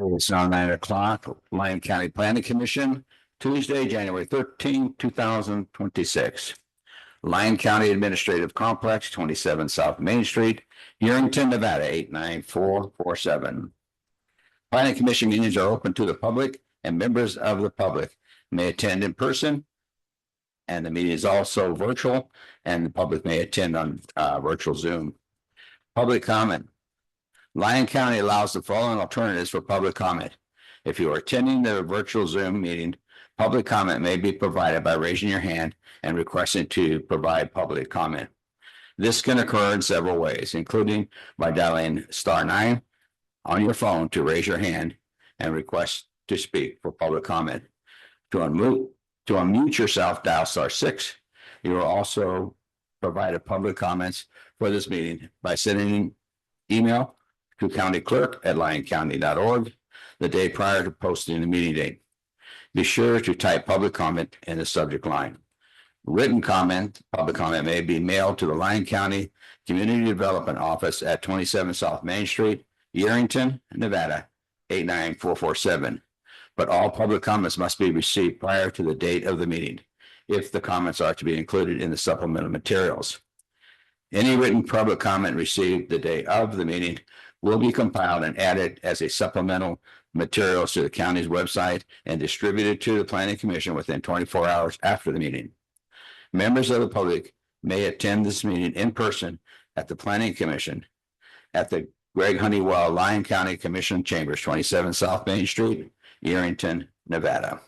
It's now 9 o'clock. Lyon County Planning Commission, Tuesday, January 13, 2026. Lyon County Administrative Complex, 27 South Main Street, Yerington, Nevada, 89447. Planning Commission meetings are open to the public, and members of the public may attend in person. And the meeting is also virtual, and the public may attend on virtual Zoom. Public comment. Lyon County allows the following alternatives for public comment. If you are attending the virtual Zoom meeting, public comment may be provided by raising your hand and requesting to provide public comment. This can occur in several ways, including by dialing *9 on your phone to raise your hand and request to speak for public comment. To unmute yourself, dial *6. You will also provide public comments for this meeting by sending an email to countyclerk@lyoncounty.org the day prior to posting the meeting date. Be sure to type public comment in the subject line. Written comment, public comment may be mailed to the Lyon County Community Development Office at 27 South Main Street, Yerington, Nevada, 89447. But all public comments must be received prior to the date of the meeting, if the comments are to be included in the supplemental materials. Any written public comment received the day of the meeting will be compiled and added as a supplemental materials to the county's website and distributed to the Planning Commission within 24 hours after the meeting. Members of the public may attend this meeting in person at the Planning Commission at the Greg Honeywell Lyon County Commission Chambers, 27 South Main Street, Yerington, Nevada.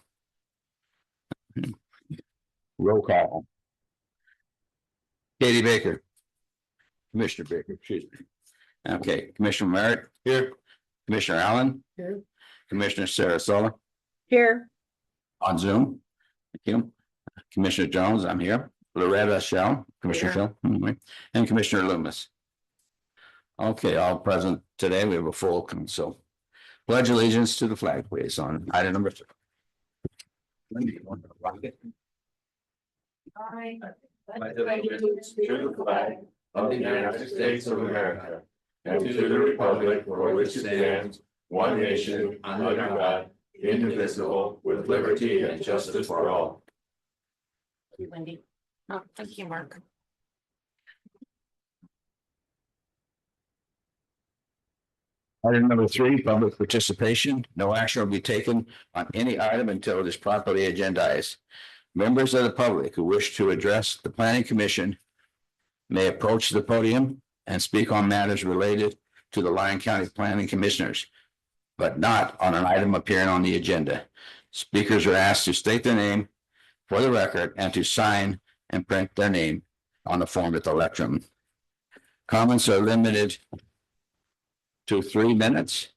Roll call. Katie Baker. Commissioner Baker, excuse me. Okay, Commissioner Merritt here. Commissioner Allen here. Commissioner Sarasota here. On Zoom. Thank you. Commissioner Jones, I'm here. Loretta Shell, Commissioner Shell, and Commissioner Loomis. Okay, all present today. We have a full council. Pledge allegiance to the flag, please, on item number 3. Lindy, you want to rock it? I pledge allegiance to the flag of the United States of America and to the republic for which it stands, one nation, under God, indivisible, with liberty and justice for all. Thank you, Wendy. Oh, thank you, Mark. Item number 3, public participation. No action will be taken on any item until it is properly agendized. Members of the public who wish to address the Planning Commission may approach the podium and speak on matters related to the Lyon County Planning Commissioners, but not on an item appearing on the agenda. Speakers are asked to state their name for the record and to sign and print their name on the form at the lectern. Comments are limited to 3 minutes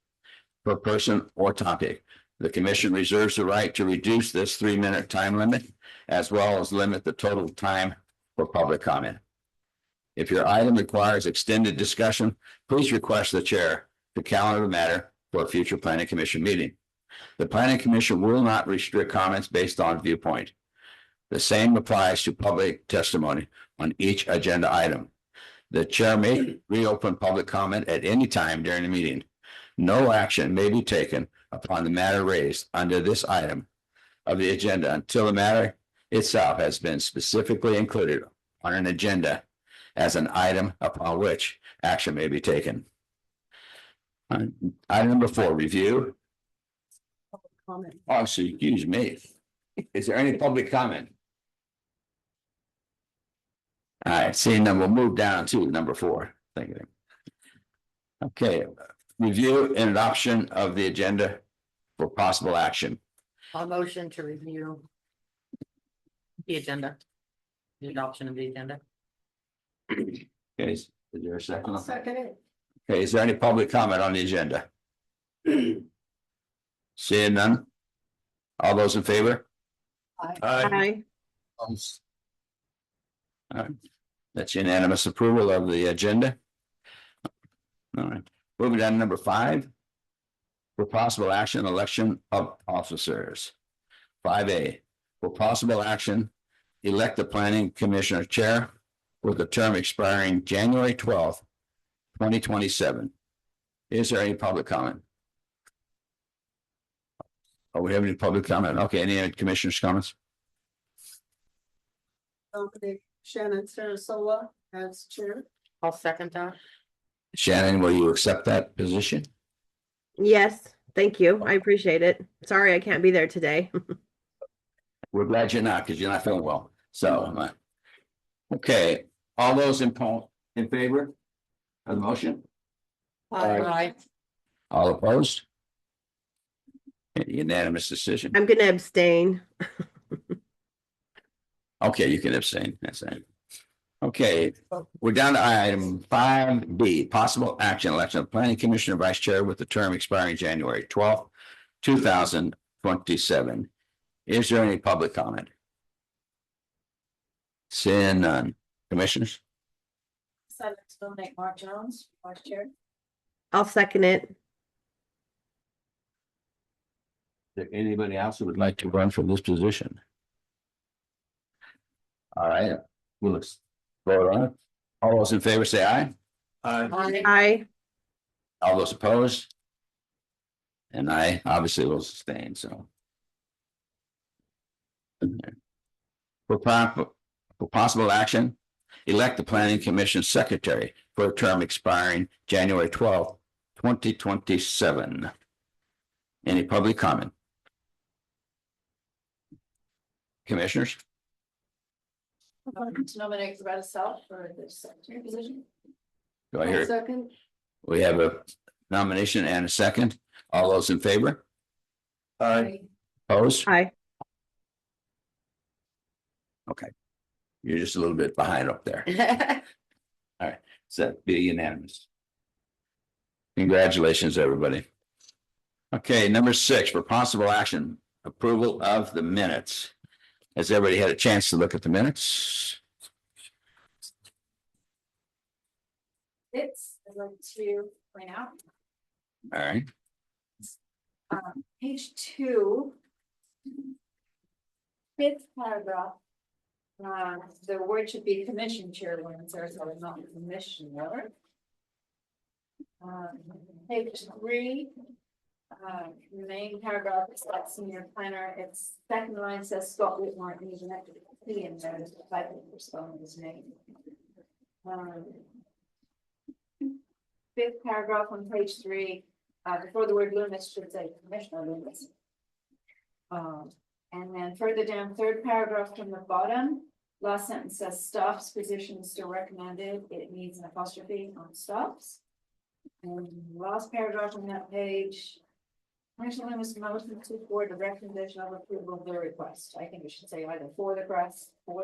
per person or topic. The commission reserves the right to reduce this 3-minute time limit, as well as limit the total time for public comment. If your item requires extended discussion, please request the chair to calendar the matter for a future Planning Commission meeting. The Planning Commission will not restrict comments based on viewpoint. The same applies to public testimony on each agenda item. The chair may reopen public comment at any time during the meeting. No action may be taken upon the matter raised under this item of the agenda until the matter itself has been specifically included on an agenda as an item upon which action may be taken. Item number 4, review. Comment. Oh, excuse me. Is there any public comment? All right, seeing none, we'll move down to number 4. Thank you. Okay, review and adoption of the agenda for possible action. I'll motion to review the agenda, the adoption of the agenda. Okay, is there a second? Second it. Okay, is there any public comment on the agenda? Seeing none? All those in favor? Aye. All right, that's unanimous approval of the agenda. All right, moving down to number 5. For possible action, election of officers. 5A, for possible action, elect the Planning Commissioner Chair with the term expiring January 12th, 2027. Is there any public comment? Oh, we have any public comment? Okay, any commissioners' comments? Nominate Shannon Sarasola as chair. I'll second that. Shannon, will you accept that position? Yes, thank you. I appreciate it. Sorry I can't be there today. We're glad you're not, because you're not feeling well. So, okay, all those in favor of the motion? Aye. All opposed? Unanimous decision. I'm gonna abstain. Okay, you can abstain. That's it. Okay, we're down to item 5B, possible action, election of planning commissioner, vice chair with the term expiring January 12th, 2027. Is there any public comment? Seeing none. Commissioners? So let's nominate Mark Jones, vice chair. I'll second it. Is there anybody else who would like to run for this position? All right, we'll vote on it. All those in favor say aye. Aye. All those opposed? And I obviously will sustain, so. For possible action, elect the planning commission secretary for a term expiring January 12th, 2027. Any public comment? Commissioners? To nominate Loretta Self for the secretary position. Do I hear? Second. We have a nomination and a second. All those in favor? Opposed? Aye. Okay. You're just a little bit behind up there. So be unanimous. Congratulations, everybody. Okay, number 6, for possible action, approval of the minutes. Has everybody had a chance to look at the minutes? It's, I'd like to point out, All right, page 2. 5th paragraph. The word should be commission chairwoman, so it's not commissioner. Page 3. Main paragraph is like senior planner. Its second line says Scott Whitmore, and he's an active P in there. There's a typo for spelling his name. 5th paragraph on page 3. Before the word Loomis should say Commissioner Loomis. And then further down, 3rd paragraph from the bottom, last sentence says staff's position still recommended. It needs an apostrophe on staff's. And last paragraph on that page. Commissioner Loomis motion to forward the recommendation of approval of the request. I think it should say either for the request, or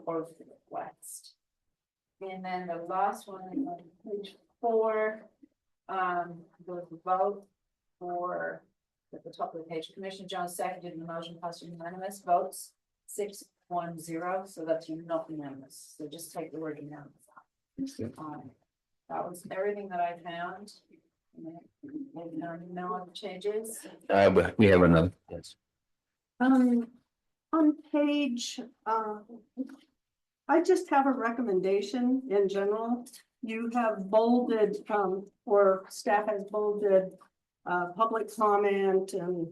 for the request. And then the last one on page 4, the vote for at the top of the page. Commissioner Jones seconded the motion, passed unanimous votes 6-1-0. So that's not unanimous. So just take the word unanimous out. That was everything that I found. No other changes. we have another. Yes. On page, I just have a recommendation in general. You have bolded, or staff has bolded, public comment and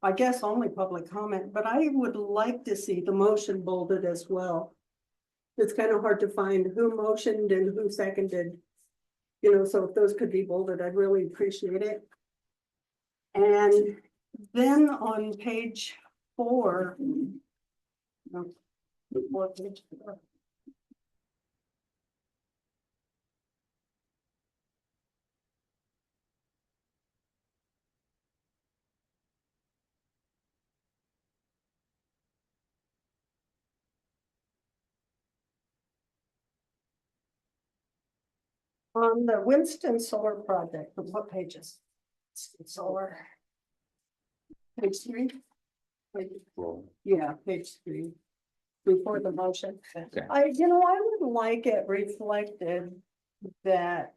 I guess only public comment, but I would like to see the motion bolded as well. It's kind of hard to find who motioned and who seconded. You know, so if those could be bolded, I'd really appreciate it. And then on page 4, on the Winston Solar project, what pages? Solar. Page 3. Yeah, page 3. Before the motion. Okay. I would like it reflected that,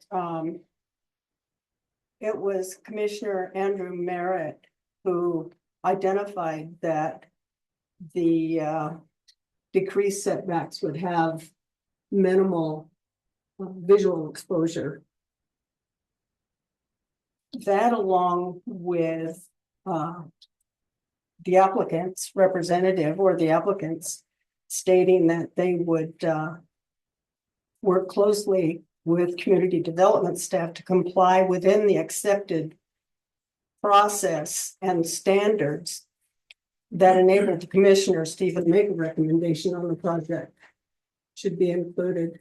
it was Commissioner Andrew Merritt who identified that the, decreased setbacks would have minimal visual exposure. That along with the applicant's representative or the applicants stating that they would work closely with community development staff to comply within the accepted process and standards that enable the commissioners to even make a recommendation on the project should be included.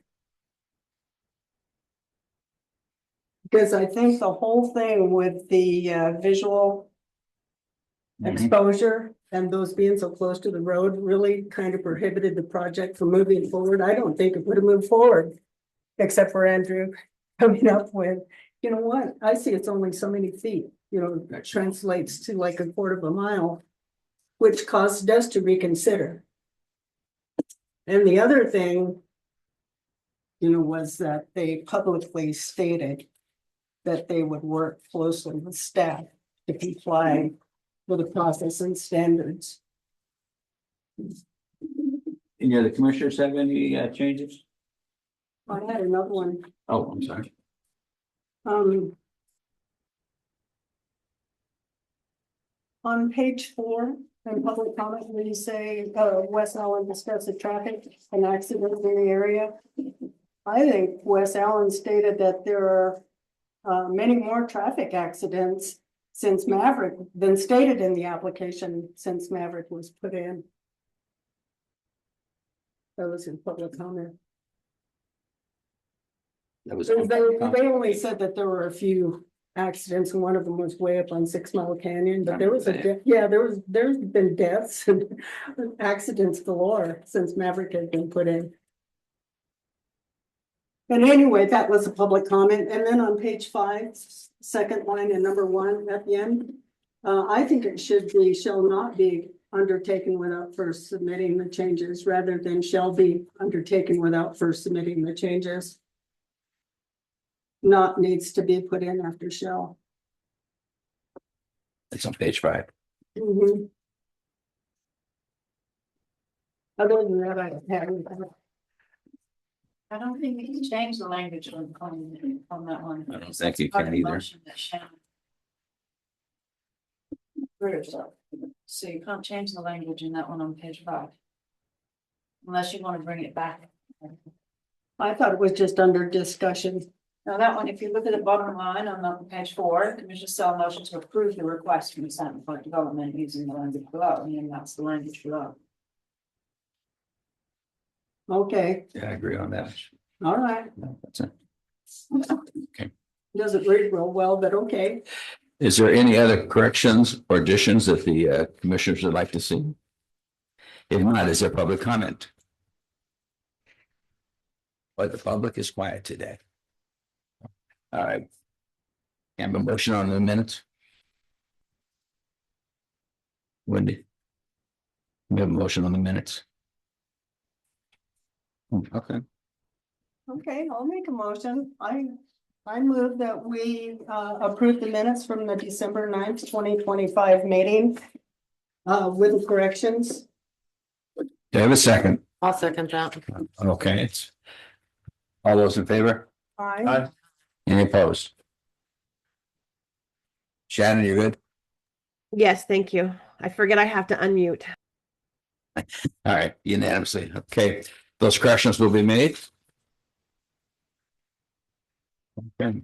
Because I think the whole thing with the visual exposure and those being so close to the road really kind of prohibited the project from moving forward. I don't think it would have moved forward, except for Andrew coming up with, you know what, I see it's only so many feet, you know, that translates to like 1/4 of a mile, which caused us to reconsider. And the other thing, you know, was that they publicly stated that they would work closely with staff to comply with the process and standards. Any other commissioners have any changes? I had another one. Oh, I'm sorry. On page 4, in public comment, where you say, Wes Allen discussed the traffic and accidents in the area. I think Wes Allen stated that there are many more traffic accidents since Maverick than stated in the application since Maverick was put in. That was in public comment. That was. They only said that there were a few accidents and one of them was way up on 6 Mile Canyon, but there was there's been deaths and accidents galore since Maverick had been put in. And anyway, that was a public comment. And then on page 5, second line and number 1 at the end, I think it should be shall not be undertaken without first submitting the changes rather than shall be undertaken without first submitting the changes. Not needs to be put in after shall. It's on page 5. Mhm. Other than that, I don't have anything. I don't think we can change the language on that one. I don't think you can either. So you can't change the language in that one on page 5. Unless you want to bring it back. I thought it was just under discussion. Now that one, if you look at the bottom line on page 4, Commissioner Sell motion to approve the request from the Center for Development using the language below, and that's the language below. Okay, Yeah, I agree on that. all right. That's it. Okay. Doesn't read real well, but okay. Is there any other corrections or additions that the commissioners would like to see? If not, is there public comment? But the public is quiet today. All right. Have a motion on the minutes? Wendy? We have a motion on the minutes. Okay. Okay, I'll make a motion. I move that we approve the minutes from the December 9th, 2025 meeting with corrections. Do you have a second? I'll second that. Okay, it's all those in favor? Aye. Any opposed? Shannon, you good? Yes, thank you. I forget I have to unmute. All right, unanimously. Okay, those corrections will be made. Okay.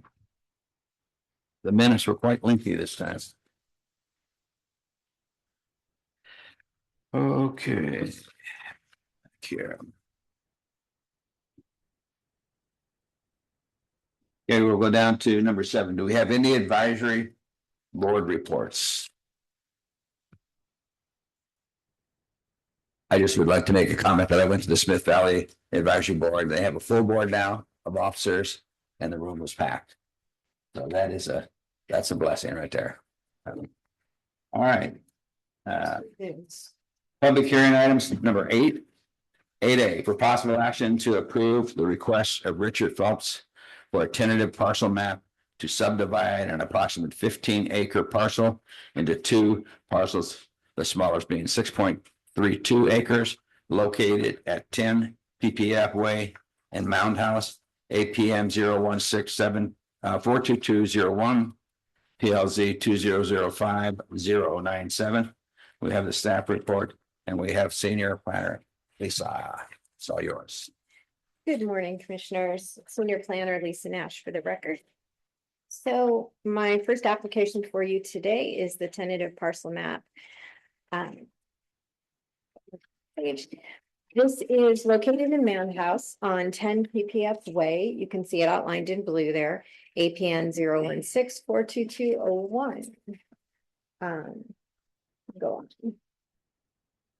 The minutes were quite lengthy this time. Okay. Here. Okay, we'll go down to number 7. Do we have any advisory board reports? I just would like to make a comment that I went to the Smith Valley Advisory Board. They have a full board now of officers and the room was packed. So that's a blessing right there. All right. Public hearing items number 8. 8A for possible action to approve the request of Richard Phelps for a tentative parcel map to subdivide an approximate 15-acre parcel into 2 parcels, the smallest being 6.32 acres, located at 10 PPF Way and Mound House, APM 0167 42201, PLZ 2005-097. We have the staff report and we have senior planner Lisa. It's all yours. Good morning, Commissioners. Senior Planner Lisa Nash for the record. So my first application for you today is the tentative parcel map. Page. This is located in Mound House on 10 PPF Way. You can see it outlined in blue there, APN 016-42201. Go on.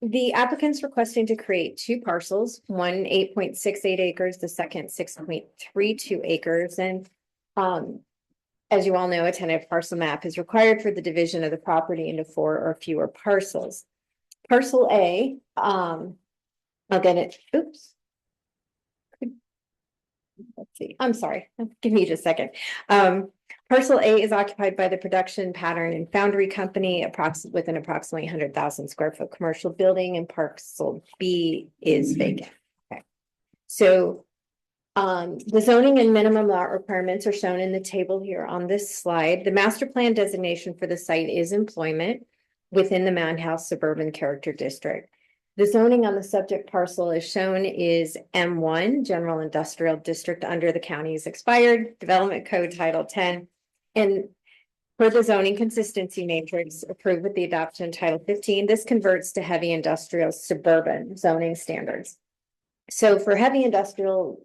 The applicant's requesting to create two parcels, one 8.68 acres, the second 6.32 acres. And as you all know, a tentative parcel map is required for the division of the property into 4 or fewer parcels. Parcel A, I'll get it, oops. Let's see, I'm sorry, give me just a second. Parcel A is occupied by the Production Pattern and Foundry Company, with an approximately 100,000 square foot commercial building, and parcel B is vacant. Okay. So the zoning and minimum lot requirements are shown in the table here on this slide. The master plan designation for the site is employment within the Mound House Suburban Character District. The zoning on the subject parcel is shown is M1, General Industrial District under the county's expired Development Code Title 10. And for the zoning consistency matrix approved with the adoption of Title 15, this converts to heavy industrial suburban zoning standards. So for heavy industrial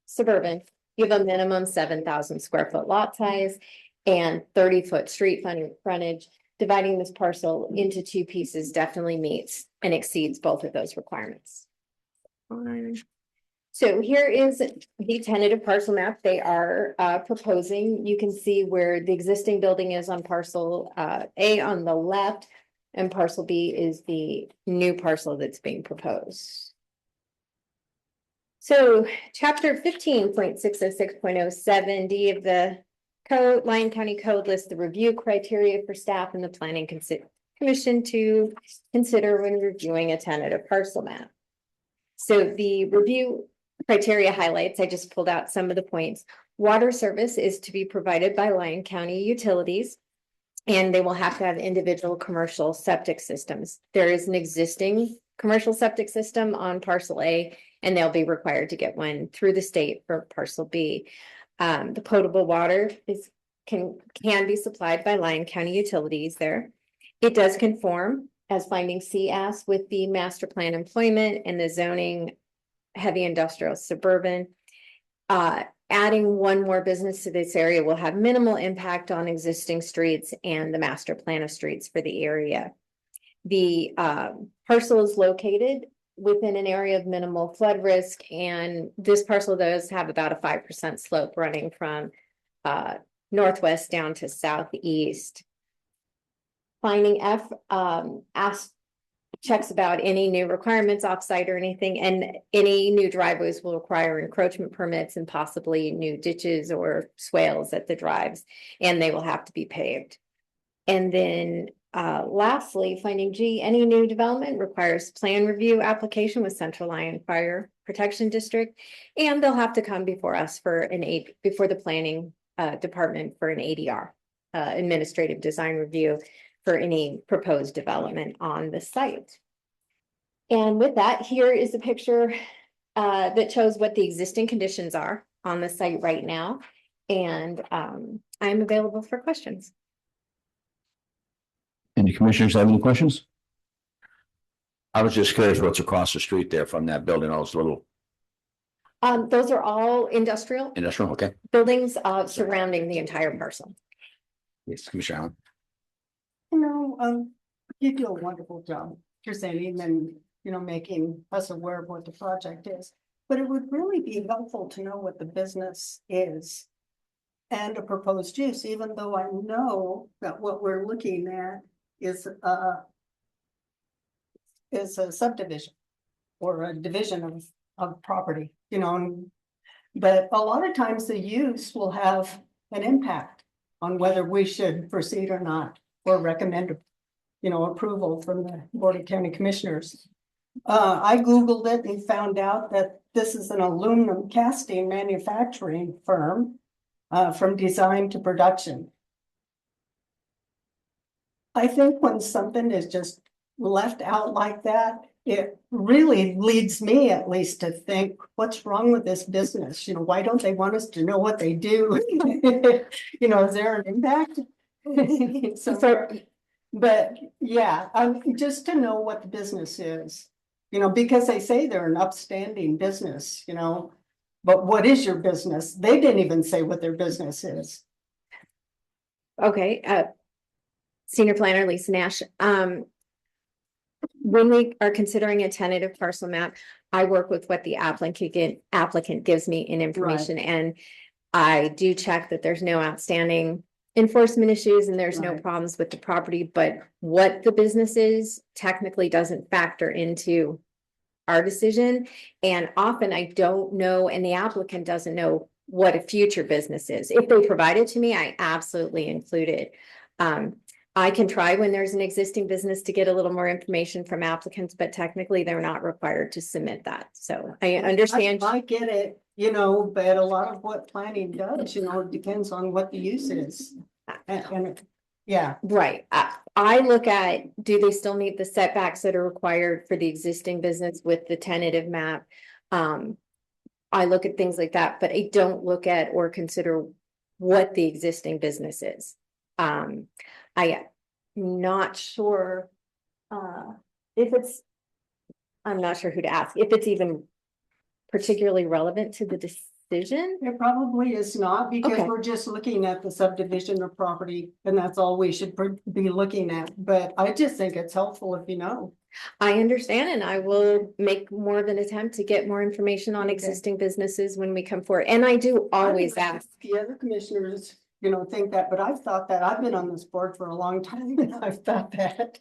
suburban, you have a minimum 7,000 square foot lot size and 30-foot street frontage. Dividing this parcel into 2 pieces definitely meets and exceeds both of those requirements. So here is the tentative parcel map they are proposing. You can see where the existing building is on parcel A on the left, and parcel B is the new parcel that's being proposed. So chapter 15.606.07 of the Code, Lyon County Code lists the review criteria for staff and the Planning Commission to consider when reviewing a tentative parcel map. So the review criteria highlights, I just pulled out some of the points. Water service is to be provided by Lyon County Utilities, and they will have to have individual commercial septic systems. There is an existing commercial septic system on parcel A, and they'll be required to get one through the state for parcel B. The potable water can be supplied by Lyon County Utilities there. It does conform, as finding C asks, with the master plan employment and the zoning heavy industrial suburban. Adding one more business to this area will have minimal impact on existing streets and the master plan of streets for the area. The parcel is located within an area of minimal flood risk, and this parcel does have about a 5% slope running from northwest down to southeast. Finding F checks about any new requirements offsite or anything, and any new driveways will require encroachment permits and possibly new ditches or swales at the drives, and they will have to be paved. And then lastly, finding G, any new development requires plan review application with Central Lyon Fire Protection District, and they'll have to come before us for before the planning department for an ADR, administrative design review for any proposed development on the site. And with that, here is a picture that shows what the existing conditions are on the site right now, and I'm available for questions. Any commissioners have any questions? I was just curious what's across the street there from that building, all those little Those are all industrial okay. buildings surrounding the entire parcel. Yes, Commissioner Allen. You do a wonderful job presenting and, making us aware of what the project is. But it would really be helpful to know what the business is and a proposed use, even though I know that what we're looking at is a subdivision or a division of property, but a lot of times the use will have an impact on whether we should proceed or not, or recommend, approval from the Board of County Commissioners. I Googled it and found out that this is an aluminum casting manufacturing firm from design to production. I think when something is just left out like that, it really leads me at least to think, what's wrong with this business? You know, why don't they want us to know what they do? You know, is there an impact? somewhere? But yeah, just to know what the business is, you know, because they say they're an upstanding business, you know. But what is your business? They didn't even say what their business is. Okay, Senior Planner Lisa Nash, when we are considering a tentative parcel map, I work with what the applicant gives me in information, and I do check that there's no outstanding enforcement issues and there's no Right. problems with the property, but what the business is technically doesn't factor into our decision. And often I don't know, and the applicant doesn't know what a future business is. If they provide it to me, I absolutely include it. I can try when there's an existing business to get a little more information from applicants, but technically they're not required to submit that. So I understand. I get it, you know, but a lot of what planning does, you know, it depends on what the use is. Yeah, Right. I look at, do they still meet the setbacks that are required for the existing business with the tentative map? I look at things like that, but I don't look at or consider what the existing business is. I'm not sure if it's, I'm not sure who to ask, if it's even particularly relevant to the decision. it probably is not, because Okay. we're just looking at the subdivision of property and that's all we should be looking at. But I just think it's helpful if you know. I understand, and I will make more of an attempt to get more information on Okay. existing businesses when we come forward. And I do always ask. The other commissioners, you know, think that, but I've thought that. I've been on this board for a long time and I've thought that.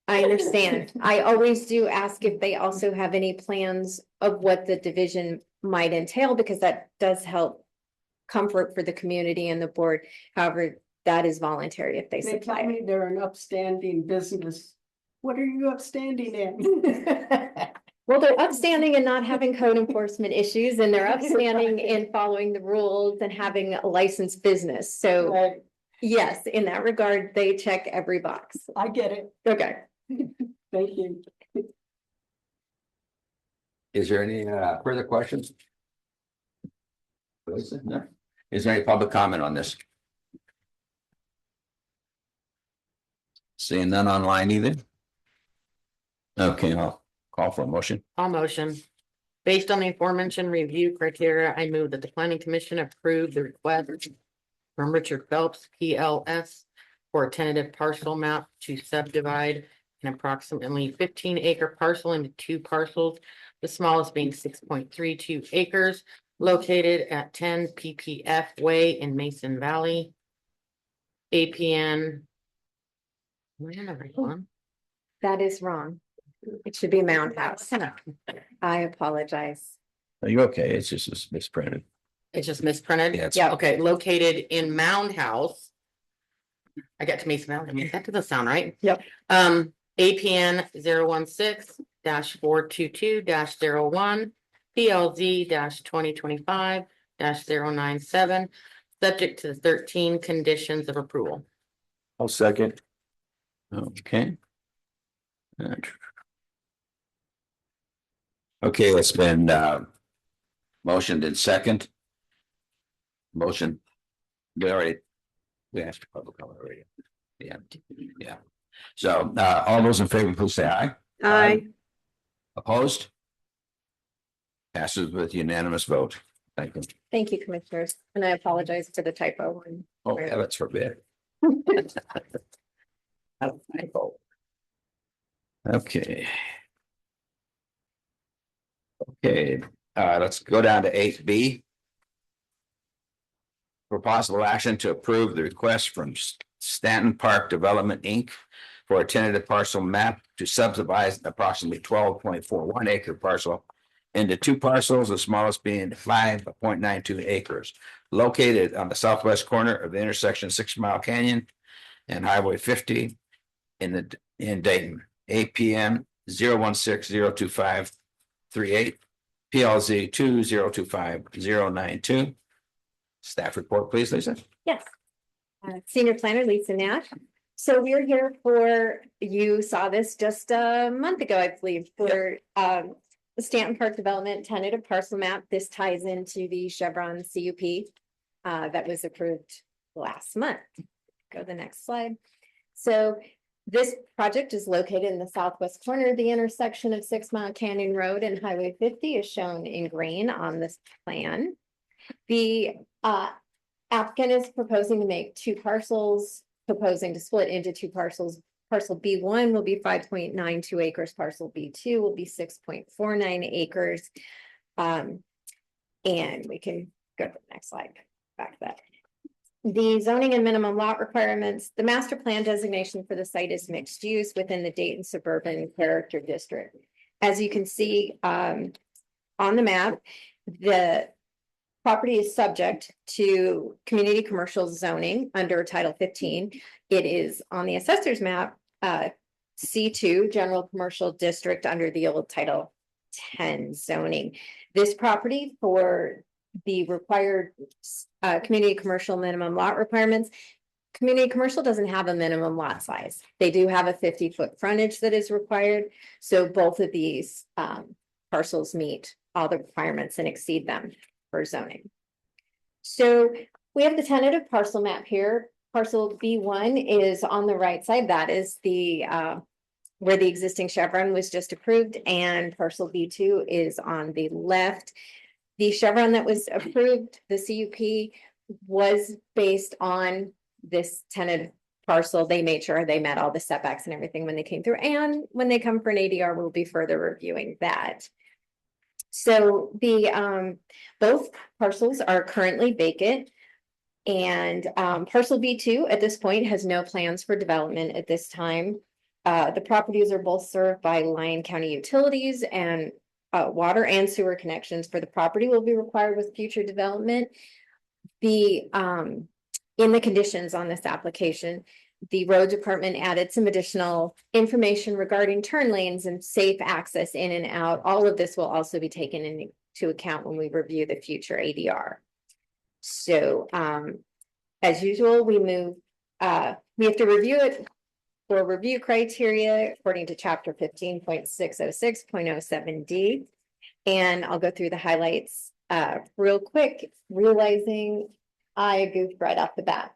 I understand. I always do ask if they also have any plans of what the division might entail, because that does help comfort for the community and the board. However, that is voluntary if they They supply tell it. me they're an upstanding business. What are you upstanding in? Well, they're upstanding and not having code enforcement issues, and they're upstanding in following the rules and having a licensed business. So Right, yes, in that regard, they check every box. I get it. Okay. Thank you. Is there any further questions? Lisa? No? Is there any public comment on this? Seeing none online either? Okay, I'll call for a motion. All motion. Based on the aforementioned review criteria, I move that the planning commission approve the request from Richard Phelps, PLS, for a tentative parcel map to subdivide an approximately 15-acre parcel into two parcels, the smallest being 6.32 acres, located at 10 PPF Way in Mason Valley. APN. Am I on the right one? That is wrong. It should be Mound House. I apologize. Are you okay? It's just misprinted. It's just misprinted? Yeah, it's- Yeah. Okay, located in Mound House. I got to Mason Valley. I mean, that doesn't sound right. Yep. APN 016-422-01, PLZ 2025-097, subject to the 13 conditions of approval. I'll second. Okay. Okay, it's been motioned in second. Motion. We asked for public comment already. Yeah. So all those in favor, please say aye. Aye. Opposed? Passes with unanimous vote. Thank you. Thank you, commissioners, and I apologize for the typo. Oh, heavens forbid. Typo. Okay. Okay, let's go down to 8B. For possible action to approve the request from Stanton Park Development, Inc. for a tentative parcel map to subdivide approximately 12.41 acre parcel into two parcels, the smallest being 5.92 acres, located on the southwest corner of the intersection 6 Mile Canyon and Highway 50 in Dayton. APN 016-02538, PLZ 2025-092. Staff report, please, Lisa. Yes. Senior Planner Lisa Nash. So we're here for, you saw this just a month ago, I believe, for the Stanton Park Development tentative parcel map. This ties into the Chevron CUP that was approved last month. Go to the next slide. So this project is located in the southwest corner of the intersection of 6 Mile Canyon Road and Highway 50 is shown in green on this plan. The applicant is proposing to make two parcels, proposing to split into two parcels. Parcel B1 will be 5.92 acres, parcel B2 will be 6.49 acres. And we can go to the next slide, back to that. The zoning and minimum lot requirements, the master plan designation for the site is mixed use within the Dayton Suburban Character District. As you can see on the map, the property is subject to community commercial zoning under Title 15. It is on the assessor's map, C2, General Commercial District under the old Title 10 zoning. This property for the required community commercial minimum lot requirements, community commercial doesn't have a minimum lot size. They do have a 50-foot frontage that is required. So both of these parcels meet all the requirements and exceed them for zoning. So we have the tentative parcel map here. Parcel B1 is on the right side. That is the where the existing Chevron was just approved, and parcel B2 is on the left. The Chevron that was approved, the CUP, was based on this tentative parcel. They made sure they met all the setbacks and everything when they came through. And when they come for an ADR, we'll be further reviewing that. So the both parcels are currently vacant. And parcel B2 at this point has no plans for development at this time. The properties are both served by Lyon County Utilities, and water and sewer connections for the property will be required with future development. The in the conditions on this application, the road department added some additional information regarding turn lanes and safe access in and out. All of this will also be taken into account when we review the future ADR. So as usual, we have to review it for review criteria according to chapter 15.606.07D. And I'll go through the highlights real quick, realizing I goofed right off the bat.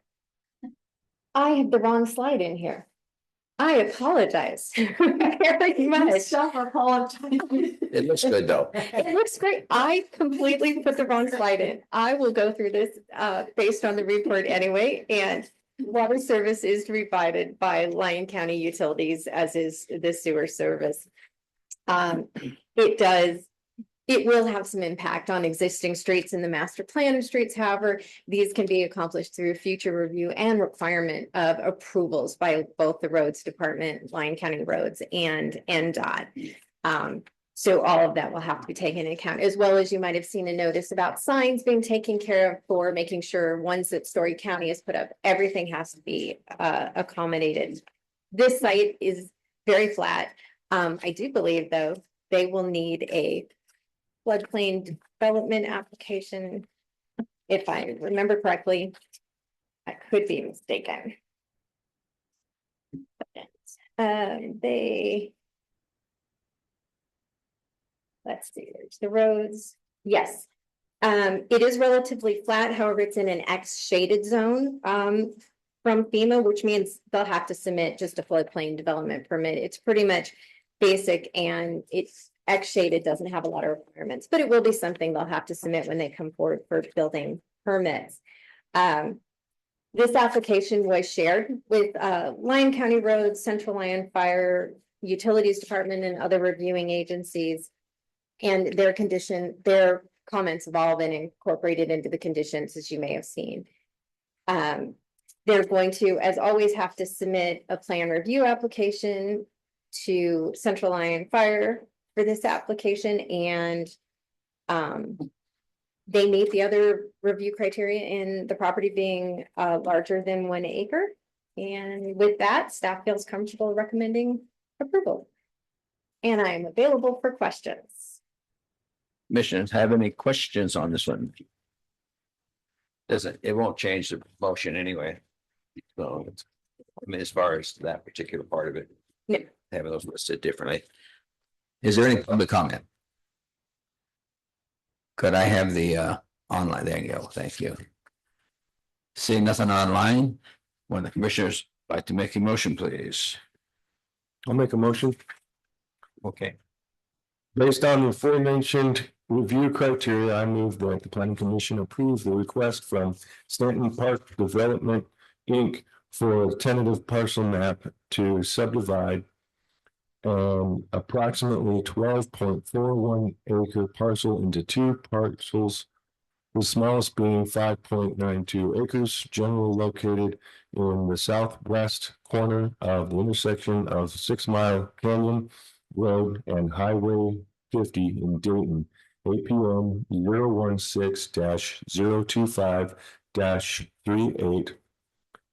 I have the wrong slide in here. I apologize very much. Self-apologize. It looks good, though. It looks great. I completely put the wrong slide in. I will go through this based on the report anyway. And water service is provided by Lyon County Utilities, as is the sewer service. It will have some impact on existing streets in the master plan of streets. However, these can be accomplished through future review and requirement of approvals by both the roads department, Lyon County Roads, and NDOT. So all of that will have to be taken into account, as well as you might have seen a notice about signs being taken care of for making sure ones that Story County has put up, everything has to be accommodated. This site is very flat. I do believe, though, they will need a floodplain development application, if I remember correctly. I could be mistaken. Let's see, there's the roads. Yes. It is relatively flat. However, it's in an X shaded zone from FEMA, which means they'll have to submit just a floodplain development permit. It's pretty much basic, and it's X shaded, doesn't have a lot of requirements, but it will be something they'll have to submit when they come forward for building permits. This application was shared with Lyon County Roads, Central Lyon Fire, Utilities Department, and other reviewing agencies. And their comments have all been incorporated into the conditions, as you may have seen. They're going to, as always, have to submit a plan review application to Central Lyon Fire for this application, and they meet the other review criteria in the property being larger than 1 acre. And with that, staff feels comfortable recommending approval. And I am available for questions. Commissioners have any questions on this one? It won't change the motion anyway. So I mean, as far as that particular part of it. No. Having those listed differently. Is there any public comment? Could I have the online? There you go. Thank you. Seeing nothing online, one of the commissioners like to make a motion, please. I'll make a motion. Okay. Based on the aforementioned review criteria, I move that the planning commission approve the request from Stanton Park Development, Inc. for a tentative parcel map to subdivide approximately 12.41 acre parcel into two parcels, the smallest being 5.92 acres, generally located in the southwest corner of the intersection of 6 Mile Canyon Road and Highway 50 in Dayton, APM 016-025-38,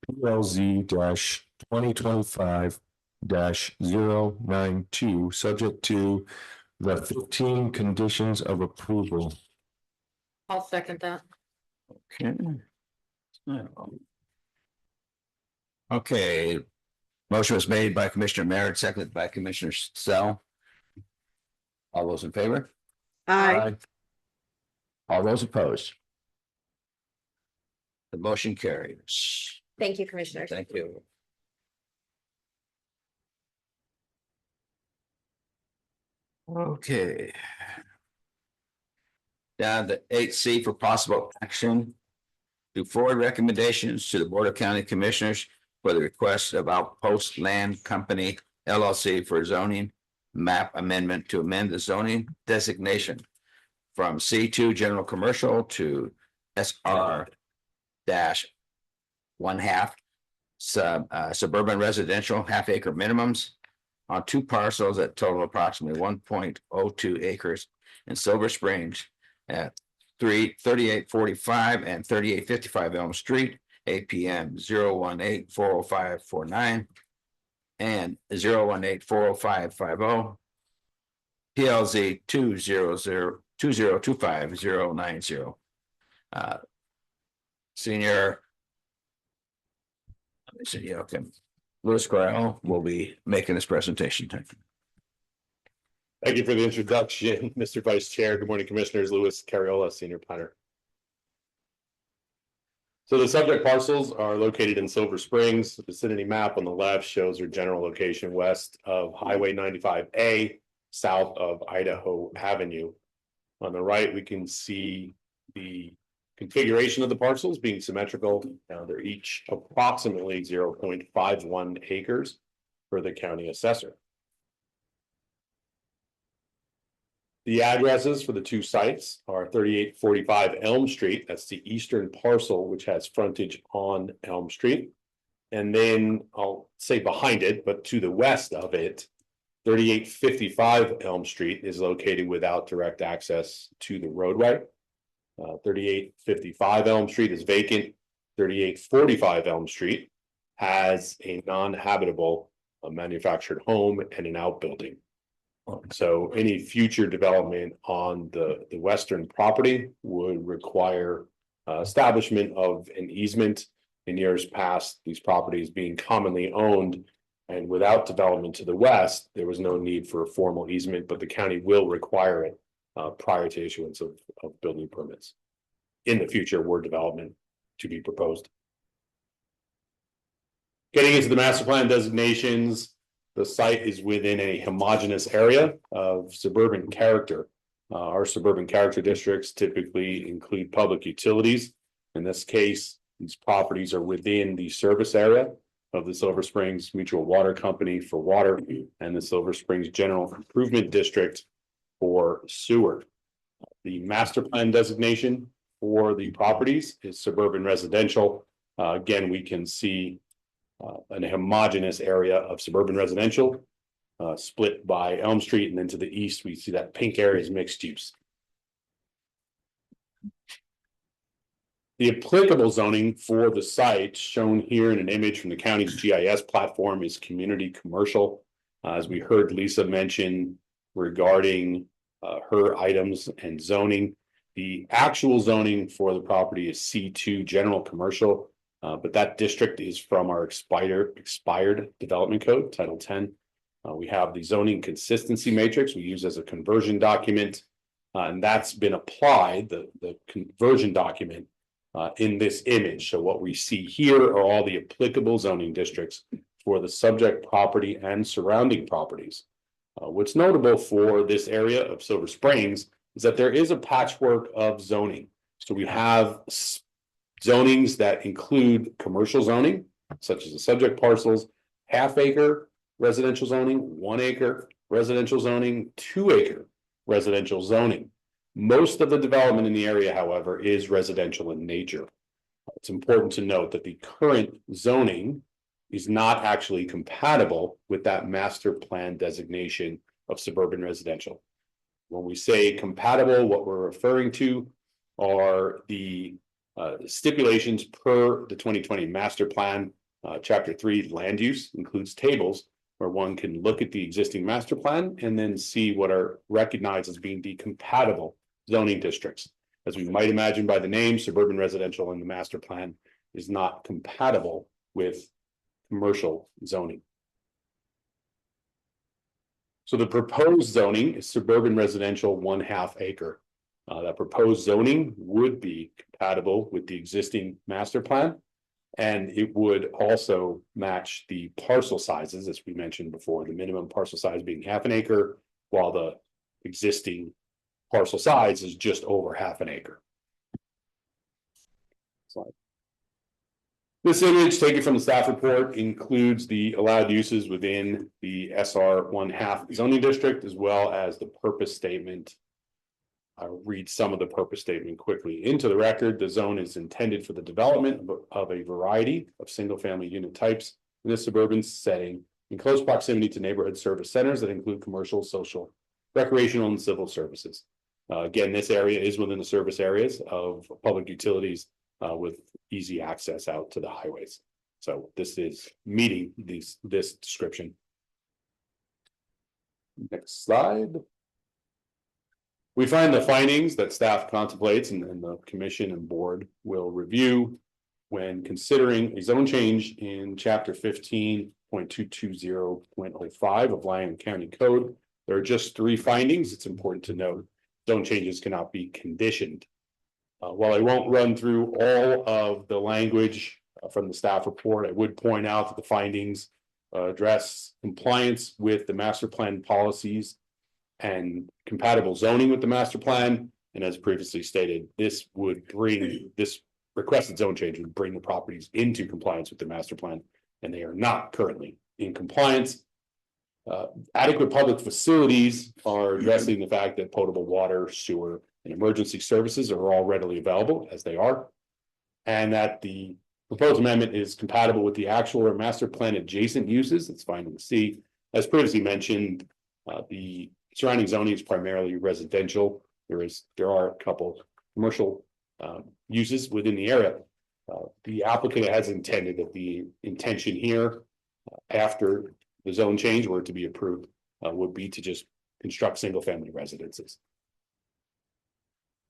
PLZ 2025 092, subject to the 15 conditions of approval. I'll second that. Okay. Okay. Motion was made by Commissioner Merritt, seconded by Commissioner Sell. All those in favor? Aye. All those opposed? The motion carries. Thank you, Commissioners. Thank you. Okay. Down to 8C for possible action. To forward recommendations to the Board of County Commissioners for the request of Outpost Land Company LLC for zoning map amendment to amend the zoning designation from C2 General Commercial to SR dash 1/2 suburban residential half-acre minimums on two parcels that total approximately 1.02 acres in Silver Springs at 3845 and 3855 Elm Street, APM 018-40549 and 018-40550, PLZ 200-2025090. Senior. Let me see, okay. Louis Corral will be making this presentation. Thank you for the introduction, Mr. Vice Chair. Good morning, Commissioners. Louis Carriola, Senior Planner. So the subject parcels are located in Silver Springs. The vicinity map on the left shows their general location west of Highway 95A, south of Idaho Avenue. On the right, we can see the configuration of the parcels being symmetrical. Now they're each approximately 0.51 acres for the county assessor. The addresses for the two sites are 3845 Elm Street. That's the eastern parcel, which has frontage on Elm Street. And then I'll say behind it, but to the west of it, 3855 Elm Street is located without direct access to the roadway. 3855 Elm Street is vacant. 3845 Elm Street has a non-habitable manufactured home and an outbuilding. So any future development on the western property would require establishment of an easement. In years past, these properties being commonly owned and without development to the west, there was no need for a formal easement, but the county will require it prior to issuance of building permits. In the future, were development to be proposed. Getting into the master plan designations, the site is within a homogeneous area of suburban character. Our suburban character districts typically include public utilities. In this case, these properties are within the service area of the Silver Springs Mutual Water Company for water and the Silver Springs General Improvement District for sewer. The master plan designation for the properties is suburban residential. Again, we can see an homogeneous area of suburban residential split by Elm Street, and then to the east we see that pink area is mixed use. The applicable zoning for the site shown here in an image from the county's GIS platform is community commercial. As we heard Lisa mention regarding her items and zoning, the actual zoning for the property is C2 general commercial. But that district is from our expired development code, Title 10. We have the zoning consistency matrix we use as a conversion document. And that's been applied, the conversion document, in this image. So what we see here are all the applicable zoning districts for the subject property and surrounding properties. What's notable for this area of Silver Springs is that there is a patchwork of zoning. So we have zonings that include commercial zoning, such as the subject parcels, half-acre residential zoning, 1 acre residential zoning, 2 acre residential zoning. Most of the development in the area, however, is residential in nature. It's important to note that the current zoning is not actually compatible with that master plan designation of suburban residential. When we say compatible, what we're referring to are the stipulations per the 2020 master plan. Chapter 3 land use includes tables where one can look at the existing master plan and then see what are recognized as being the compatible zoning districts. As we might imagine by the name, suburban residential in the master plan is not compatible with commercial zoning. So the proposed zoning is suburban residential 1/2 acre. That proposed zoning would be compatible with the existing master plan, and it would also match the parcel sizes, as we mentioned before, the minimum parcel size being 1/2 acre, while the existing parcel size is just over 1/2 acre. Slide. This image taken from the staff report includes the allowed uses within the SR 1/2 zoning district, as well as the purpose statement. I'll read some of the purpose statement quickly into the record. The zone is intended for the development of a variety of single-family unit types in a suburban setting in close proximity to neighborhood service centers that include commercial, social, recreational, and civil services. Again, this area is within the service areas of public utilities with easy access out to the highways. So this is meeting this description. Next slide. We find the findings that staff contemplates and the commission and board will review when considering a zone change in chapter 15.220.05 of Lyon County Code. There are just 3 findings. It's important to note zone changes cannot be conditioned. While I won't run through all of the language from the staff report, I would point out that the findings address compliance with the master plan policies and compatible zoning with the master plan. And as previously stated, this requested zone change would bring the properties into compliance with the master plan, and they are not currently in compliance. Adequate public facilities are addressing the fact that potable water, sewer, and emergency services are all readily available, as they are, and that the proposed amendment is compatible with the actual or master plan adjacent uses. It's finding C. As previously mentioned, the surrounding zoning is primarily residential. There are a couple commercial uses within the area. The applicant has intended that the intention here, after the zone change were to be approved, would be to just construct single-family residences.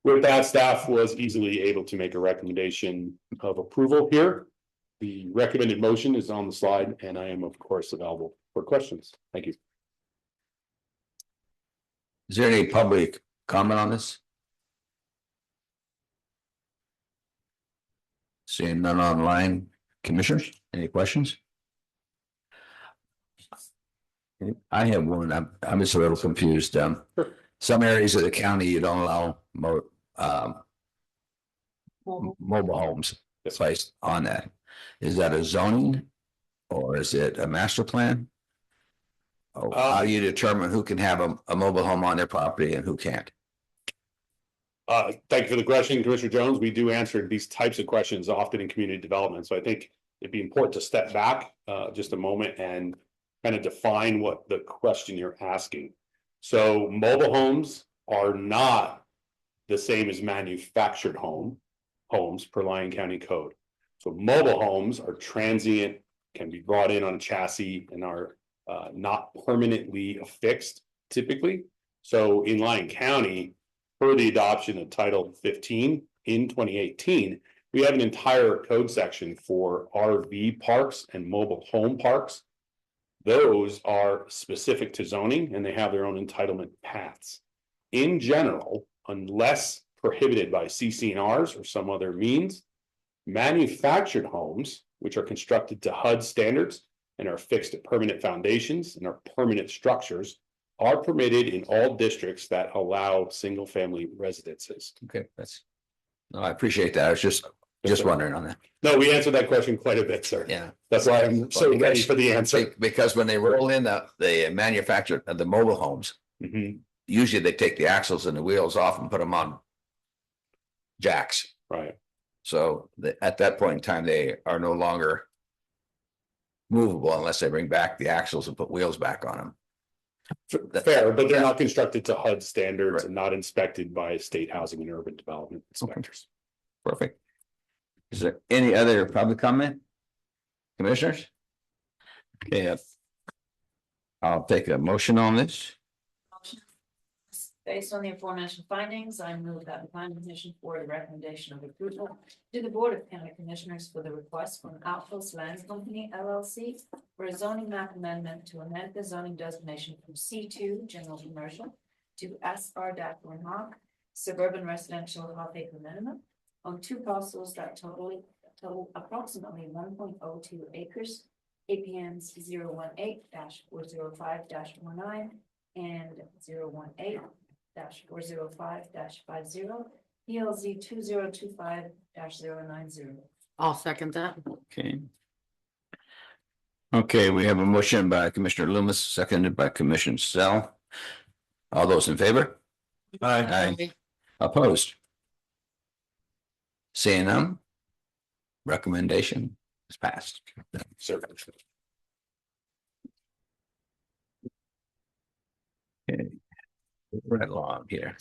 With that, staff was easily able to make a recommendation of approval here. The recommended motion is on the slide, and I am, of course, available for questions. Thank you. Is there any public comment on this? Seeing none online. Commissioners, any questions? I have one. I'm just a little confused. Some areas of the county, you don't allow mobile homes placed on that. Is that a zoning or is it a master plan? How do you determine who can have a mobile home on their property and who can't? Thank you for the question, Commissioner Jones. We do answer these types of questions often in community development. So I think it'd be important to step back just a moment and kind of define what the question you're asking. So mobile homes are not the same as manufactured homes per Lyon County Code. So mobile homes are transient, can be brought in on a chassis, and are not permanently affixed typically. So in Lyon County, per the adoption of Title 15 in 2018, We have an entire code section for RV parks and mobile home parks. Those are specific to zoning and they have their own entitlement paths. In general, unless prohibited by CC&Rs or some other means, manufactured homes, which are constructed to HUD standards and are fixed at permanent foundations and are permanent structures, are permitted in all districts that allow single-family residences. Okay, no, I appreciate that. I was just wondering on that. No, we answered that question quite a bit, sir. Yeah. That's why I'm so Well, ready for the answer. Because when they roll in the manufactured, the mobile homes, Mhm. usually they take the axles and the wheels off and put them on jacks. Right. So at that point in time, they are no longer movable unless they bring back the axles and put wheels back on them. Fair, but they're not constructed to HUD standards and not inspected by state housing and urban development inspectors. Perfect. Is there any other public comment? Commissioners? Okay. I'll take a motion on this. Based on the aforementioned findings, I move that the planning commission for the recommendation of approval to the Board of County Commissioners for the request from Outpost Land Company LLC for a zoning map amendment to amend the zoning designation from C2 General Commercial to SR-1 Suburban Residential half acre minimum on two parcels that total approximately 1.02 acres, APNs 018-405-19 and 018-405-50, PLZ 2025-090. I'll second that. Okay. Okay, we have a motion by Commissioner Loomis, seconded by Commissioner Sell. All those in favor? Aye. Opposed? Seeing none? Recommendation is passed. Sir. Okay. Right along here.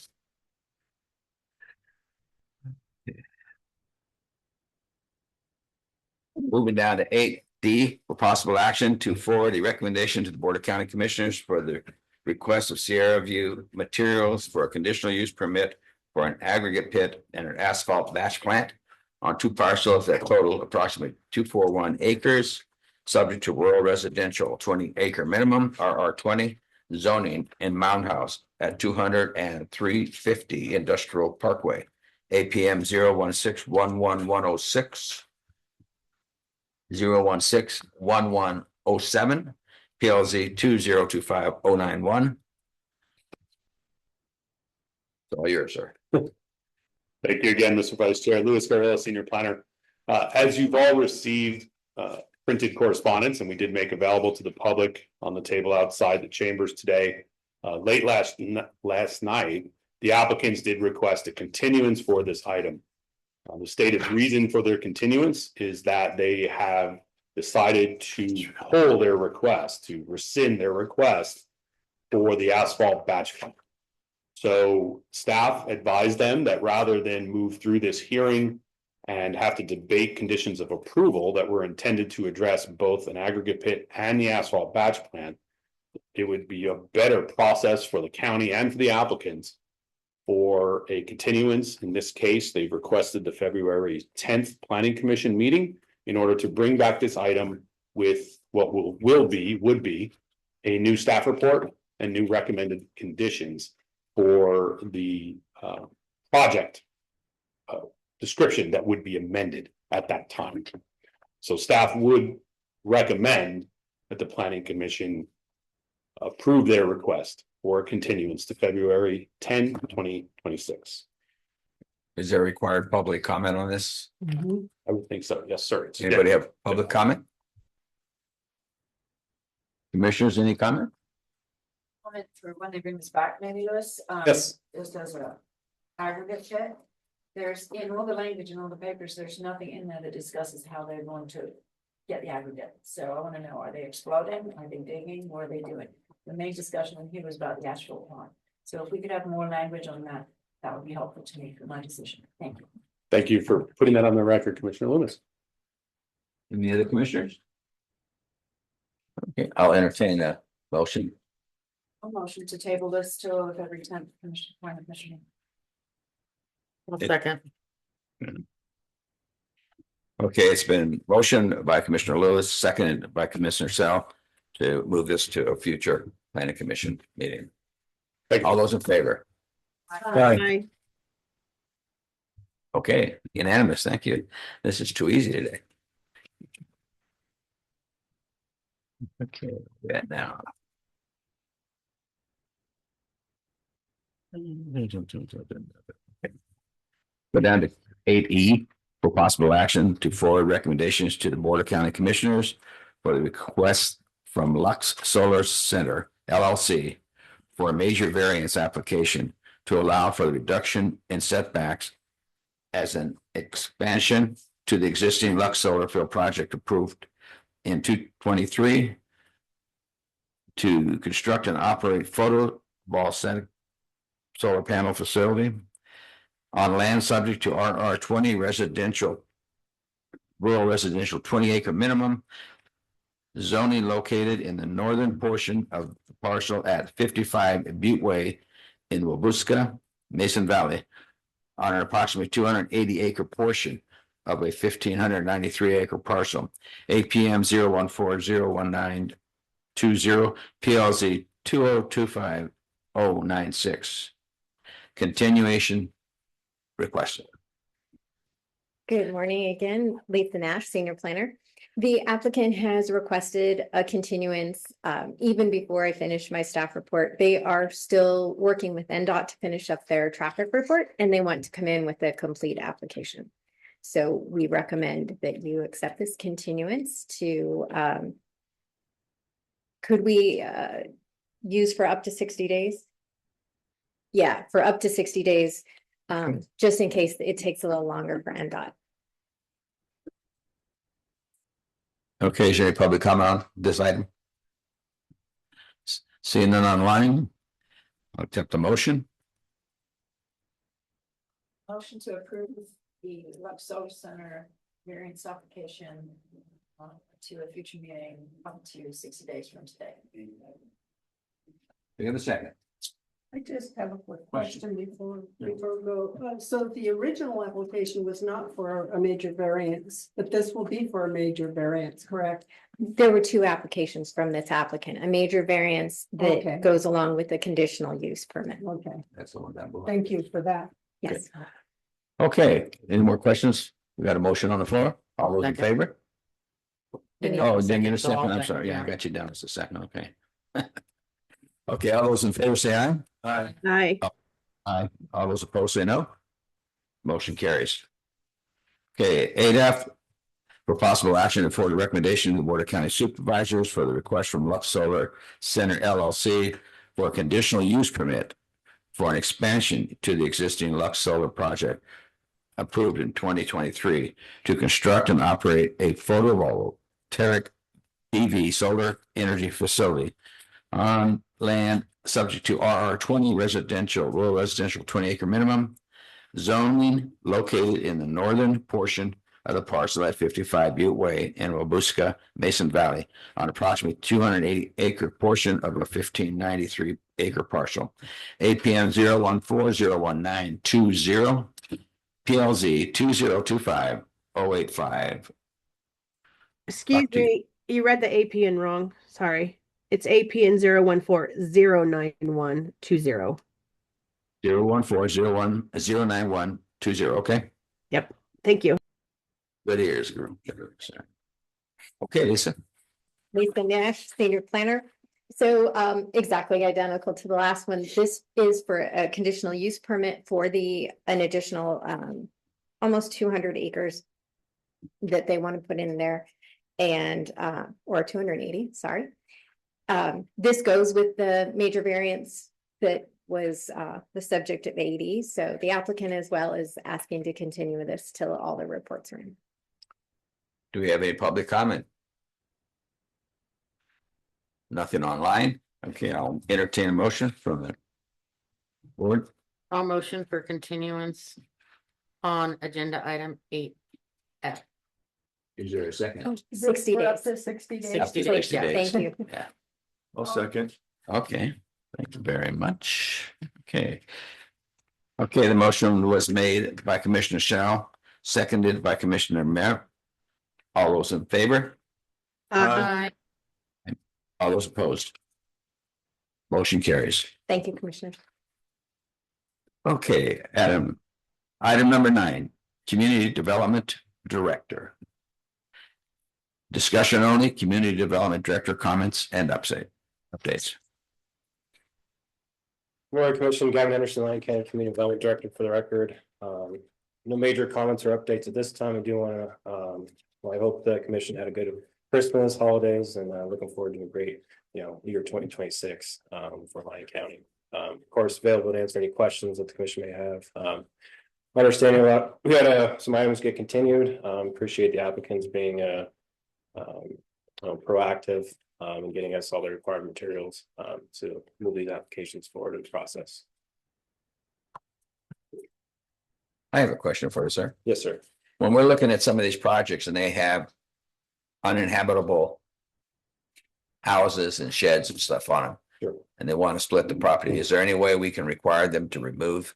Moving down to 8D for possible action to forward a recommendation to the Board of County Commissioners for the request of Sierra View Materials for a conditional use permit for an aggregate pit and an asphalt batch plant on two parcels that total approximately 241 acres, subject to rural residential 20-acre minimum, RR20 zoning in Mound House at 200 and 350 Industrial Parkway, APM 0161106. 0161107, PLZ 2025-091. It's all yours, sir. Thank you again, Mr. Vice Chair. Louis Varela, Senior Planner. As you've all received printed correspondence, and we did make available to the public on the table outside the chambers today, late last night, the applicants did request a continuance for this item. The stated reason for their continuance is that they have decided to hold their request, to rescind their request for the asphalt batch plant. So staff advised them that rather than move through this hearing and have to debate conditions of approval that were intended to address both an aggregate pit and the asphalt batch plant, it would be a better process for the county and for the applicants for a continuance. In this case, they've requested the February 10th Planning Commission meeting in order to bring back this item with what would be a new staff report and new recommended conditions for the project description that would be amended at that time. So staff would recommend that the Planning Commission approve their request for continuance to February 10, 2026. Is there required public comment on this? I would think so. Yes, sir. It's- Anybody have public comment? Commissioners, any comment? Comment for when they bring this back, maybe, Louis? Yes. Just as a aggregate pit. There's, in all the language and all the papers, there's nothing in there that discusses how they're going to get the aggregate. So I want to know, are they exploding? Are they digging? What are they doing? The main discussion in here was about the asphalt plant. So if we could have more language on that, that would be helpful to me for my decision. Thank you. Thank you for putting that on the record, Commissioner Loomis. Any other commissioners? Okay, I'll entertain a motion. A motion to table this till February 10th, Planning Commission. I'll second. Okay, it's been motioned by Commissioner Lewis, seconded by Commissioner Sal to move this to a future planning commission meeting. Thank you. All those in favor? Aye. Okay, unanimous. Thank you. This is too easy today. Okay, yeah, now. Go down to 8E for possible action to forward recommendations to the Board of County Commissioners for the request from Lux Solar Center LLC for a major variance application to allow for the reduction in setbacks as an expansion to the existing Lux Solar Field project approved in 2023 to construct and operate photovoltaic solar panel facility on land subject to RR 20 residential, rural residential 20-acre minimum zoning located in the northern portion of the parcel at 55 Butte Way in Wabuska, Mason Valley, on an approximately 280-acre portion of a 1,593-acre parcel. APM 014-01920 PLZ 2025-096. Continuation requested. Good morning again, Lisa Nash, Senior Planner. The applicant has requested a continuance, even before I finish my staff report. They are still working with NDOT to finish up their traffic report, and they want to come in with a complete application. So we recommend that you accept this continuance to, could we use for up to 60 days? Yeah, for up to 60 days, just in case it takes a little longer for NDOT. Okay, is there any public comment on this item? Seeing none online, I'll accept the motion. Motion to approve the Lux Solar Center variance application to a future meeting up to 60 days from today. Do you have a second? I just have a quick question before we go. So the original application was not for a major variance, but this will be for a major variance, correct? There were two applications from this applicant, a major variance Okay. that goes along with the conditional use permit. Okay, That's the one down below. thank you for that. Yes. Okay, any more questions? We got a motion on the floor. All those in Second. favor? Didn't Oh, get didn't get a so I'll second. I'm second, sorry. Yeah, I yeah. got you down as a second. Okay. Okay, all those in favor say aye. Aye. Aye. Aye. All those opposed say no. Motion carries. Okay, 8F for possible action and for the recommendation of the Board of County Supervisors for the request from Lux Solar Center LLC for a conditional use permit for an expansion to the existing Lux Solar project approved in 2023 to construct and operate a photovoltaic PV solar energy facility on land subject to RR 20 residential, rural residential 20-acre minimum zoning located in the northern portion of the parcel at 55 Butte Way in Wabuska, Mason Valley, on approximately 280-acre portion of a 1,593-acre parcel. APM 014-01920 PLZ 2025-085. Excuse Back to you. me, you read the APN wrong. Sorry. It's APN 014-09120. 014-09120. Okay, Yep. Thank you. good ears. Okay, Lisa. Lisa Nash, Senior Planner. So exactly identical to the last one. This is for a conditional use permit for an additional almost 200 acres that they want to put in there, and or 280, sorry. This goes with the major variance that was the subject of 80. So the applicant as well is asking to continue this till all the reports are in. Do we have any public comment? Nothing online. Okay, I'll entertain a motion from the board. I'll motion for continuance on agenda item 8F. Is there a second? 60 For up days. to 60 days. 60 Thank you. days. Thank you. Yeah, I'll second. okay. Thank you very much. Okay. Okay, the motion was made by Commissioner Shell, seconded by Commissioner All those in favor? Aye. All those opposed? Motion carries. Thank you, Commissioner. Okay, Adam. Item number 9, Community Development Director. Discussion only, Community Development Director comments and updates. Royal Commission, Gavin Henderson, Lyon County Community Development Director for the record. No major comments or updates at this time. I do want to, well, I hope the commission had a good Christmas, holidays, and looking forward to a great, year 2026 for Lyon County. Of course, available to answer any questions that the commission may have. Understanding about, we had some items get continued. Appreciate the applicants being proactive in getting us all the required materials to move these applications forward in the process. I have a question for you, sir. Yes, sir. When we're looking at some of these projects and they have uninhabitable houses and sheds and stuff on them. Sure. And they want to split the property, is there any way we can require them to remove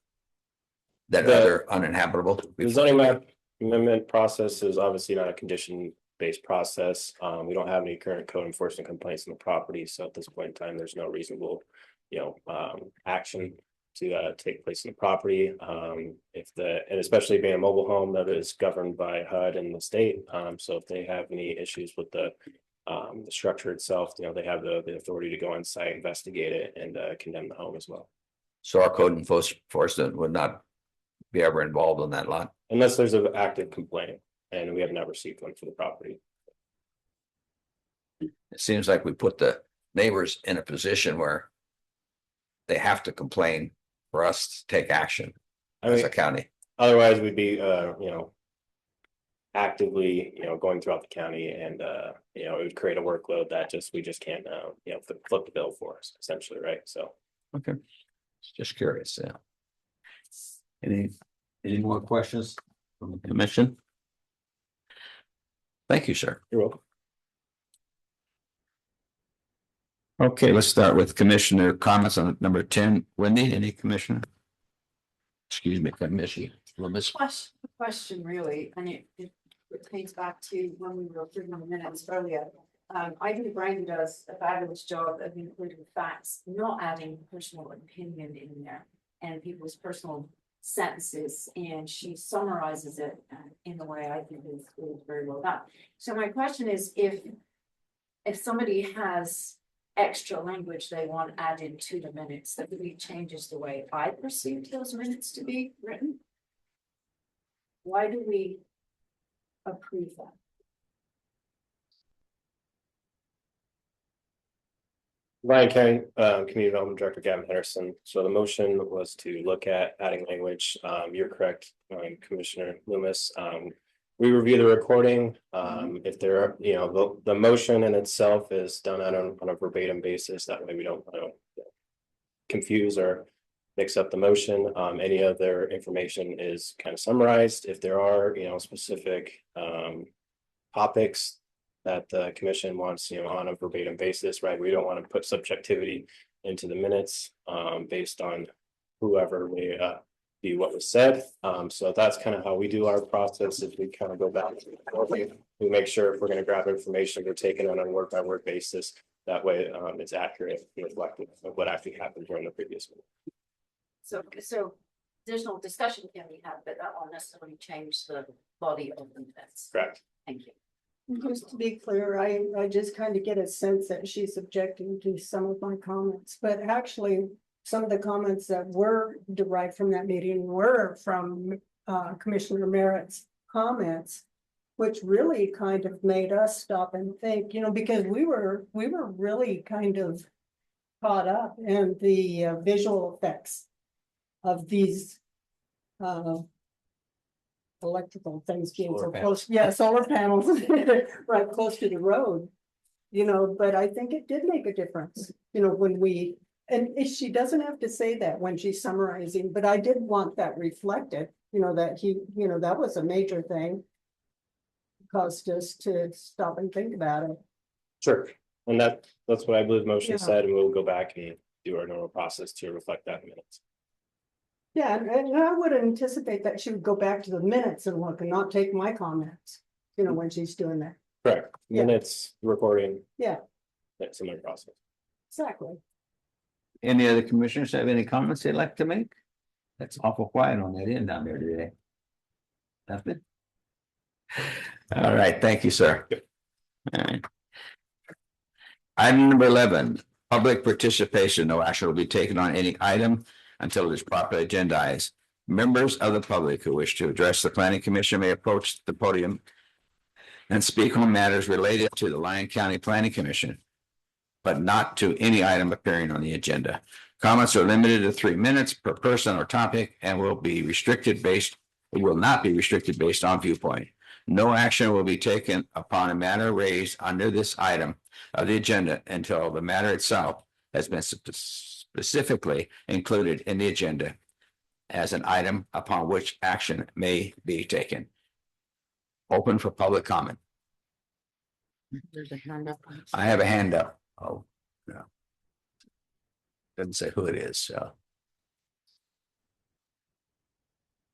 that The- other uninhabitable? The zoning map amendment process is obviously not a condition-based process. We don't have any current code enforcement complaints on the property, so at this point in time, there's no reasonable, action to take place in the property. And especially being a mobile home that is governed by HUD and the state. So if they have any issues with the structure itself, they have the authority to go on site, investigate it, and condemn the home as well. So our code enforcement would not be ever involved in that lot? Unless there's an active complaint, and we have not received one for the property. It seems like we put the neighbors in a position where they have to complain for us to take action as a county. Otherwise, we'd be, actively, going throughout the county, and it would create a workload that we just can't, flip the bill for us, essentially, right? So. Okay, just curious, yeah. Any more questions from the commission? Thank you, sir. You're welcome. Okay, let's start with commissioner comments on number 10. Wendy, any commissioner? Excuse me, if I miss you. Question really, and it pertains back to when we were reviewing the minutes earlier. I think Brandon does a fabulous job of including facts, not adding personal opinion in there and people's personal sentences, and she summarizes it in a way I think is very well done. So my question is, if somebody has extra language they want added to the minutes that really changes the way I perceive those minutes to be written, why do we approve that? Lyon County Community Development Director Gavin Henderson. So the motion was to look at adding language. You're correct, Commissioner Loomis. We review the recording. If there are, the motion in itself is done on a verbatim basis. That way we don't confuse or mix up the motion. Any other information is kind of summarized. If there are, specific topics that the commission wants, on a verbatim basis, right? We don't want to put subjectivity into the minutes based on whoever may be what was said. So that's kind of how we do our process. If we kind of go back, we make sure if we're going to grab information, we're taking it on a word by word basis. That way it's accurate and reflective of what actually happened during the previous meeting. So additional discussion can be had, but that won't necessarily change the body of the minutes. Correct. Thank you. Just to be clear, I just kind of get a sense that she's objecting to some of my comments, but actually some of the comments that were derived from that meeting were from Commissioner Merritt's comments, which really kind of made us stop and think, because we were really kind of caught up in the visual effects of these electrical things being so close. Yeah, solar panels right close to the road, but I think it did make a difference, when and she doesn't have to say that when she's summarizing, but I did want that reflected, that that was a major thing. Caused us to stop and think about it. Sure. And that's what I believe the motion said, and we'll go back and do our normal process to reflect that in minutes. Yeah, and I would anticipate that she would go back to the minutes and look and not take my comments. you know, when she's doing that. Correct, minutes, recording, Yeah, that similar process. exactly. Any other commissioners have any comments they'd like to make? That's awful quiet on that end down there today. Nothing? All right, thank you, sir. All right. Item number 11, public participation. No action will be taken on any item until it is properly agendized. Members of the public who wish to address the planning commission may approach the podium and speak on matters related to the Lyon County Planning Commission, but not to any item appearing on the agenda. Comments are limited to 3 minutes per person or topic and will not be restricted based on viewpoint. No action will be taken upon a matter raised under this item of the agenda until the matter itself has been specifically included in the agenda as an item upon which action may be taken. Open for public comment. There's a hand up. I have a hand up. Oh, no. Doesn't say who it is, so.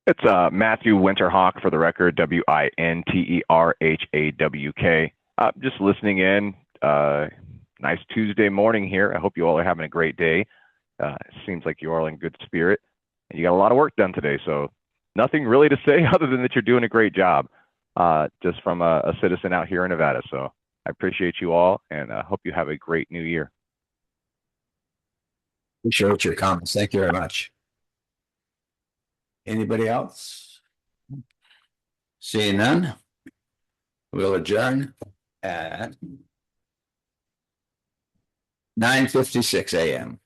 It's Matthew Winterhawk for the record, Winterhawk. Just listening in. Nice Tuesday morning here. I hope you all are having a great day. It seems like you're all in good spirit and you got a lot of work done today. So nothing really to say other than that you're doing a great job, just from a citizen out here in Nevada. So I appreciate you all and hope you have a great new year. Appreciate your comments. Thank you very much. Anybody else? Seeing none, we'll adjourn at 9:56 a.m.